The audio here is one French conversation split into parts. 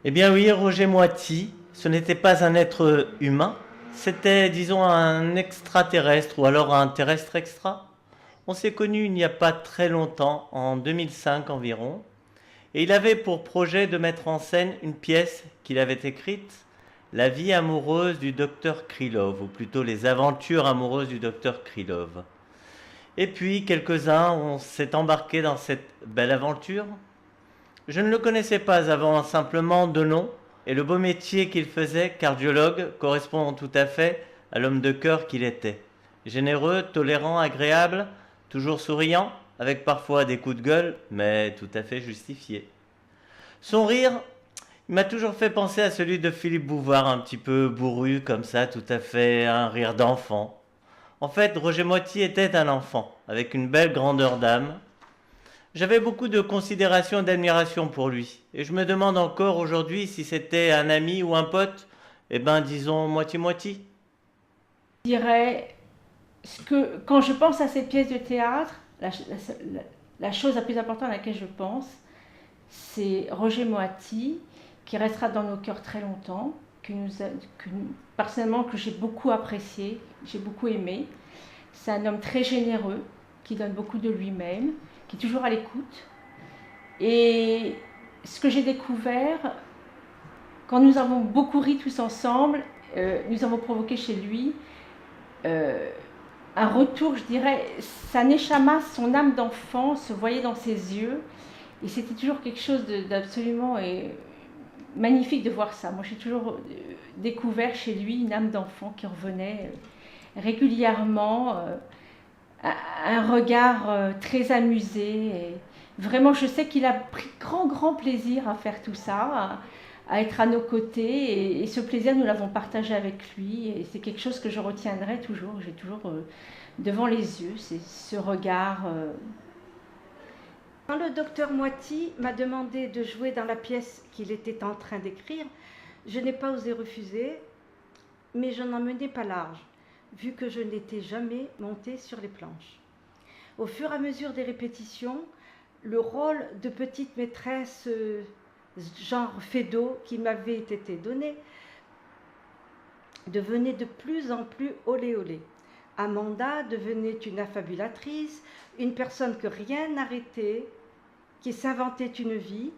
Eh bien oui, Roger Moiti, ce n'était pas un être humain, c'était, disons, un extraterrestre ou alors un terrestre extra. On s'est connus il n'y a pas très longtemps, en 2005 environ, et il avait pour projet de mettre en scène une pièce qu'il avait écrite, La vie amoureuse du docteur Krylov, ou plutôt Les aventures amoureuses du docteur Krylov. Et puis, quelques-uns, on s'est embarqués dans cette belle aventure. Je ne le connaissais pas avant, simplement de nom, et le beau métier qu'il faisait, cardiologue, correspond tout à fait à l'homme de cœur qu'il était. Généreux, tolérant, agréable, toujours souriant, avec parfois des coups de gueule, mais tout à fait justifiés. Son rire, il m'a toujours fait penser à celui de Philippe Bouvard, un petit peu bourru comme ça, tout à fait un rire d'enfant. En fait, Roger Moiti était un enfant, avec une belle grandeur d'âme. J'avais beaucoup de considération et d'admiration pour lui. Et je me demande encore aujourd'hui si c'était un ami ou un pote. Eh ben, disons moitié-moitié. Je dirais que quand je pense à cette pièce de théâtre, la chose la plus importante à laquelle je pense, c'est Roger Moiti, qui restera dans nos cœurs très longtemps, personnellement que j'ai beaucoup apprécié, j'ai beaucoup aimé. C'est un homme très généreux, qui donne beaucoup de lui-même, qui est toujours à l'écoute. Et ce que j'ai découvert, quand nous avons beaucoup ri tous ensemble, nous avons provoqué chez lui un retour, je dirais, sa neshama, son âme d'enfant se voyait dans ses yeux. Et c'était toujours quelque chose d'absolument magnifique de voir ça. Moi, j'ai toujours découvert chez lui une âme d'enfant qui revenait régulièrement, un regard très amusé. Et vraiment, je sais qu'il a pris grand plaisir à faire tout ça, à être à nos côtés. Et ce plaisir, nous l'avons partagé avec lui. Et c'est quelque chose que je retiendrai toujours. J'ai toujours devant les yeux ce regard. Quand le docteur Moiti m'a demandé de jouer dans la pièce qu'il était en train d'écrire, je n'ai pas osé refuser, mais je n'en menais pas large, vu que je n'étais jamais montée sur les planches. Au fur et à mesure des répétitions, le rôle de petite maîtresse genre Fédo qui m'avait été donné devenait de plus en plus olé olé. Amanda devenait une affabulatrice, une personne que rien n'arrêtait, qui s'inventait une vie,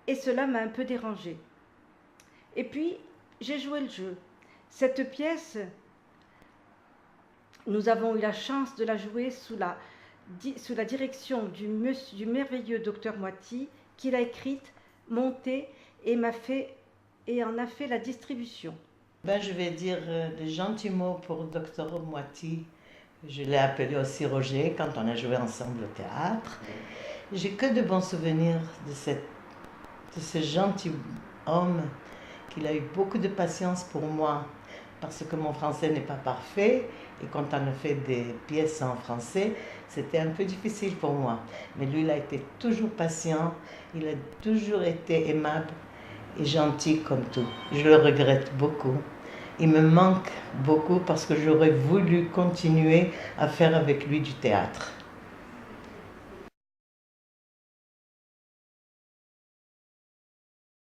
et cela m'a un peu dérangée. Et puis, j'ai joué le jeu. Cette pièce, nous avons eu la chance de la jouer sous la direction du merveilleux docteur Moiti, qui l'a écrite, montée et en a fait la distribution. Je vais dire des gentils mots pour Dr Moiti. Je l'ai appelé aussi Roger quand on a joué ensemble au théâtre. J'ai que de bons souvenirs de ce gentil homme, qu'il a eu beaucoup de patience pour moi, parce que mon français n'est pas parfait, et quand on a fait des pièces en français, c'était un peu difficile pour moi. Mais lui, il a été toujours patient, il a toujours été aimable et gentil comme tout. Je le regrette beaucoup. Il me manque beaucoup parce que j'aurais voulu continuer à faire avec lui du théâtre.